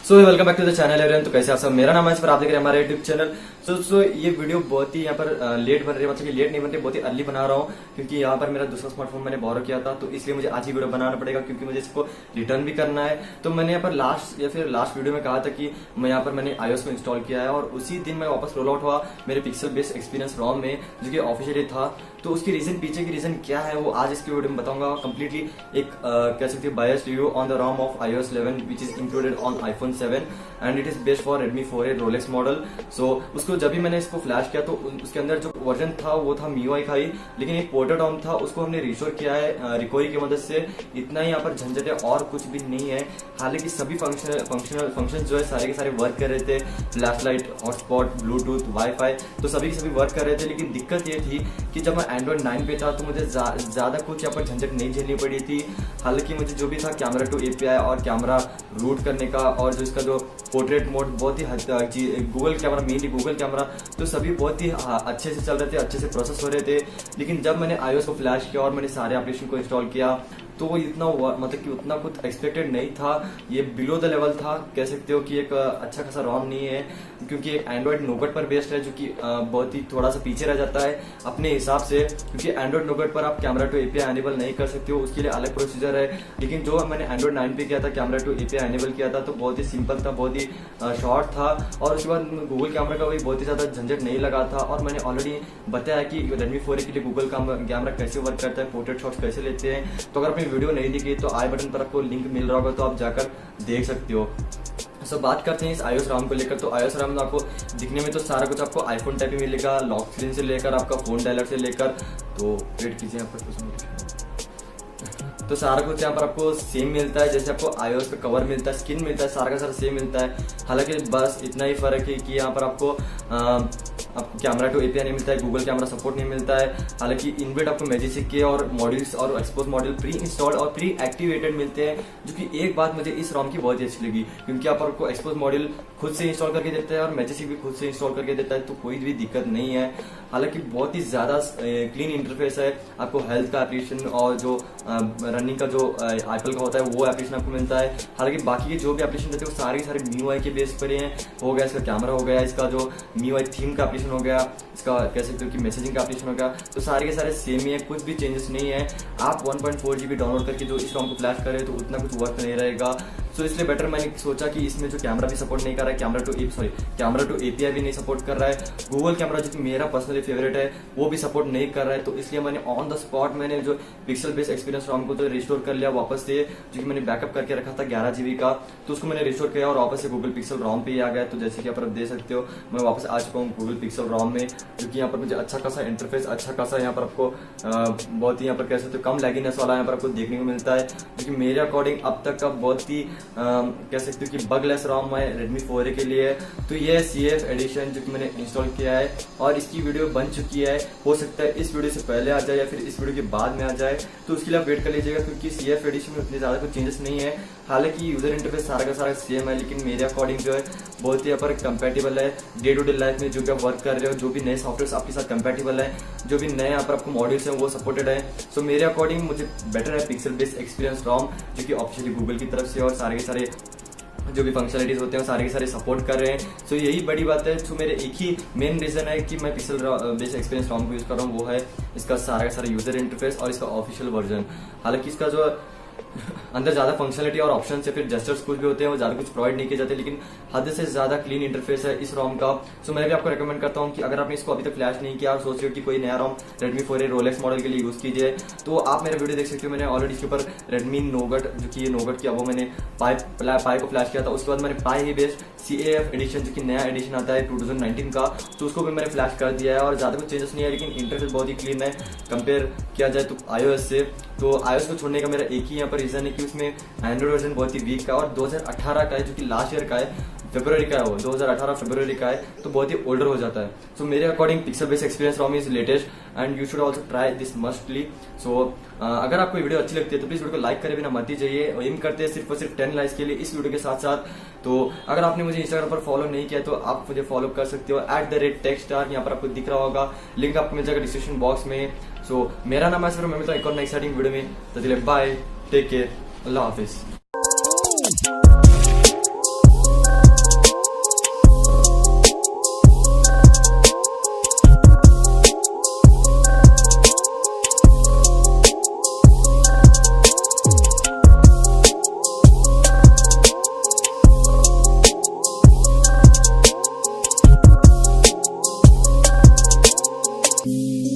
So welcome back to the channel everyone. तो कैसे आप सब, मेरा नाम है पर आप देख रहे हैं हमारे यूट्यूब चैनल। सो ये वीडियो बहुत ही यहाँ पर लेट बन रही है, मतलब कि लेट नहीं बन रही, बहुत ही अर्ली बना रहा हूँ क्योंकि यहाँ पर मेरा दूसरा स्मार्टफोन मैंने बोरो किया था, तो इसलिए मुझे आज ही वीडियो बनाना पड़ेगा क्योंकि मुझे इसको रिटर्न भी करना है। तो मैंने यहाँ पर लास्ट वीडियो में कहा था कि मैं यहाँ पर मैंने iOS को इंस्टॉल किया है और उसी दिन मैं वापस रोल आउट हुआ मेरे पिक्सल बेस्ड एक्सपीरियंस रॉम में, जो कि ऑफिशियली था। तो उसकी पीछे की रीजन क्या है वो आज इसकी वीडियो में बताऊंगा। कंप्लीटली एक कह सकते हैं biased review on the ROM of iOS 11 which is included on iPhone 7 and it is based for Redmi 4a Rolex model. So उसको जब भी मैंने इसको फ्लैश किया तो उसके अंदर जो वर्जन था वो था MIUI का ही, लेकिन एक पोर्टेड रॉम था, उसको हमने रिस्टोर किया है रिकवरी की मदद से। इतना ही यहाँ पर झंझट है और कुछ भी नहीं है। हालांकि सभी फंक्शन जो है सारे के सारे वर्क कर रहे थे, flash light, hotspot, Bluetooth, wifi, तो सभी के सभी वर्क कर रहे थे। लेकिन दिक्कत ये थी कि जब मैं एंड्रॉइड 9 पे था तो मुझे ज्यादा कुछ यहाँ पर झंझट नहीं झेलनी पड़ी थी। हालांकि मुझे जो भी था कैमरा टू API और कैमरा रूट करने का और जो इसका जो पोर्ट्रेट मोड बहुत ही Google camera, mainly Google camera, तो सभी बहुत ही अच्छे से चल रहे थे, अच्छे से प्रोसेस हो रहे थे। लेकिन जब मैंने iOS को फ्लैश किया और मैंने सारे एप्लीकेशन को इंस्टॉल किया तो वो इतना मतलब कि उतना कुछ एक्सपेक्टेड नहीं था। ये बिलो द लेवल था, कह सकते हो कि एक अच्छा खासा रॉम नहीं है क्योंकि एक एंड्रॉइड नोगट पर बेस्ड है, जो कि बहुत ही थोड़ा सा पीछे रह जाता है अपने हिसाब से, क्योंकि एंड्रॉइड नोगट पर आप कैमरा टू API एनेबल नहीं कर सकते हो, उसके लिए अलग प्रोसीजर है। लेकिन जो मैंने एंड्रॉइड 9 पे किया था, कैमरा टू API एनेबल किया था, तो बहुत ही सिंपल था, बहुत ही शॉर्ट था और उसके बाद गूगल कैमरा का भी बहुत ही ज्यादा झंझट नहीं लगा था। और मैंने ऑलरेडी बताया कि Redmi 4a के लिए गूगल कैमरा कैसे वर्क करता है, पोर्ट्रेट शॉट्स कैसे लेते हैं। तो अगर आपने वीडियो नहीं देखी तो आई बटन पर आपको लिंक मिल रहा होगा, तो आप जाकर देख सकते हो। सो बात करते हैं इस iOS रॉम को लेकर। तो iOS रॉम में आपको दिखने में तो सारा कुछ आपको आईफोन टाइप ही मिलेगा, लॉक स्क्रीन से लेकर आपका फोन डायलर से लेकर, तो वेट कीजिए यहाँ पर तो सारा कुछ यहाँ पर आपको सेम मिलता है। जैसे आपको iOS का कवर मिलता है, स्किन मिलता है, सारा का सारा सेम मिलता है। हालांकि बस इतना ही फर्क है कि यहाँ पर आपको कैमरा टू API नहीं मिलता है, गूगल कैमरा सपोर्ट नहीं मिलता है। हालांकि इनबिल्ट आपको मैजिक के और मॉड्यूल्स और एक्सपोज मॉड्यूल प्री इंस्टॉल्ड और प्री एक्टिवेटेड मिलते हैं, जो कि एक बात मुझे इस रॉम की बहुत ही अच्छी लगी क्योंकि आप आपको एक्सपोज मॉड्यूल खुद से इंस्टॉल करके देता है और मैजिक भी खुद से इंस्टॉल करके देता है, तो कोई भी दिक्कत नहीं है। हालांकि बहुत ही ज्यादा क्लीन इंटरफेस है। आपको हेल्थ का एप्लीकेशन और जो रनिंग का जो एप्पल का होता है वो एप्लीकेशन आपको मिलता है। हालांकि बाकी के जो भी एप्लीकेशन रहते हैं वो सारे MIUI के बेस पर ही हैं। हो गया इसका कैमरा, हो गया इसका जो MIUI थीम का एप्लीकेशन हो गया, इसका कह सकते हो कि मैसेजिंग का एप्लीकेशन हो गया, तो सारे के सारे सेम ही है, कुछ भी चेंजेस नहीं है। आप 1.4 GB डाउनलोड करके जो इस रॉम को फ्लैश करें तो उतना कुछ वर्क नहीं रहेगा। सो इसलिए बेटर मैंने सोचा कि इसमें जो कैमरा भी सपोर्ट नहीं कर रहा है, कैमरा टू API भी नहीं सपोर्ट कर रहा है, गूगल कैमरा जो कि मेरा पर्सनली फेवरेट है वो भी सपोर्ट नहीं कर रहा है, तो इसलिए मैंने ऑन द स्पॉट मैंने जो पिक्सल बेस्ड एक्सपीरियंस रॉम को तो रिस्टोर कर लिया वापस से, जो कि मैंने बैकअप करके रखा था 11 GB का, तो उसको मैंने रिस्टोर किया और वापस से गूगल पिक्सल रॉम पे ही आ गया। तो जैसे कि आप देख सकते हो मैं वापस आ चुका हूँ गूगल पिक्सल रॉम में, क्योंकि यहाँ पर मुझे अच्छा खासा इंटरफेस, अच्छा खासा यहाँ पर आपको बहुत ही यहाँ पर कह सकते हो कम लैगिनेस वाला यहाँ पर आपको देखने को मिलता है, जो कि मेरे अकॉर्डिंग अब तक का बहुत ही कह सकते हो कि बगलेस रॉम है Redmi 4a के लिए। तो ये CF एडिशन जो कि मैंने इंस्टॉल किया है और इसकी वीडियो बन चुकी है, हो सकता है इस वीडियो से पहले आ जाए या फिर इस वीडियो के बाद में आ जाए, तो उसके लिए आप वेट कर लीजिएगा क्योंकि CF एडिशन में उतने ज्यादा कुछ चेंजेस नहीं है। हालांकि यूजर इंटरफेस सारा का सारा सेम है, लेकिन मेरे अकॉर्डिंग जो है बहुत ही यहाँ पर कंपेटेबल है डे टू डे लाइफ में, जो भी आप वर्क कर रहे हो, जो भी नए सॉफ्टवेयर आपके साथ कंपेटेबल है, जो भी नए यहाँ पर आपको मॉड्यूल्स हैं वो सपोर्टेड है। सो मेरे अकॉर्डिंग मुझे बेटर है पिक्सल बेस्ड एक्सपीरियंस रॉम, जो कि ऑफिशियली गूगल की तरफ से और सारे के सारे जो भी फंक्शनलिटीज होते हैं सारे के सारे सपोर्ट कर रहे हैं। सो यही बड़ी बात है। सो मेरे एक ही मेन रीजन है कि मैं पिक्सल बेस्ड एक्सपीरियंस रॉम को यूज कर रहा हूँ, वो है इसका सारा का सारा यूजर इंटरफेस और इसका ऑफिशियल वर्जन। हालांकि इसका जो अंदर ज्यादा फंक्शनलिटी और ऑप्शन से फिर जेस्चर्स कुछ भी होते हैं वो ज्यादा कुछ प्रोवाइड नहीं किए जाते, लेकिन हद से ज्यादा क्लीन इंटरफेस है इस रॉम का। सो मैं भी आपको रेकमेंड करता हूं कि अगर आपने इसको अभी तक फ्लैश नहीं किया और सोच रहे हो कि कोई नया ROM Redmi 4a Rolex model के लिए यूज कीजिए, तो आप मेरे वीडियो देख सकते हो। मैंने ऑलरेडी इसके ऊपर Redmi नोगट, जो कि ये नोगट किया, वो मैंने पाई को फ्लैश किया था। उसके बाद मैंने पाई ही बेस्ड CAF एडिशन, जो कि नया एडिशन आता है 2019 का, तो उसको भी मैंने फ्लैश कर दिया है और ज्यादा कुछ चेंजेस नहीं है, लेकिन इंटरफेस बहुत ही क्लीन है कंपेयर किया जाए तो iOS से। तो iOS को छोड़ने का मेरा एक ही यहाँ पर रीजन है कि उसमें एंड्रॉइड वर्जन बहुत ही वीक है और 2018 का है, जो कि लास्ट ईयर का है, फरवरी का है, वो 2018 फरवरी का है, तो बहुत ही ओल्डर हो जाता है। सो मेरे according pixel based experience ROM is latest and you should also try this mostly. So अगर आपको वीडियो अच्छी लगती है तो प्लीज वीडियो को लाइक करे बिना मत ही जाइए। एम करते हैं सिर्फ और सिर्फ 10 लाइक्स के लिए इस वीडियो के साथ साथ। तो अगर आपने मुझे इंस्टाग्राम पर फॉलो नहीं किया तो आप मुझे फॉलो कर सकते हो @techstar, यहाँ पर आपको दिख रहा होगा, लिंक आपको मिल जाएगा डिस्क्रिप्शन बॉक्स में। सो मेरा नाम है, मैं मिलता हूँ एक और नई एक्साइटिंग वीडियो में, तो चलिए बाय, टेक केयर, अल्लाह हाफिज। है।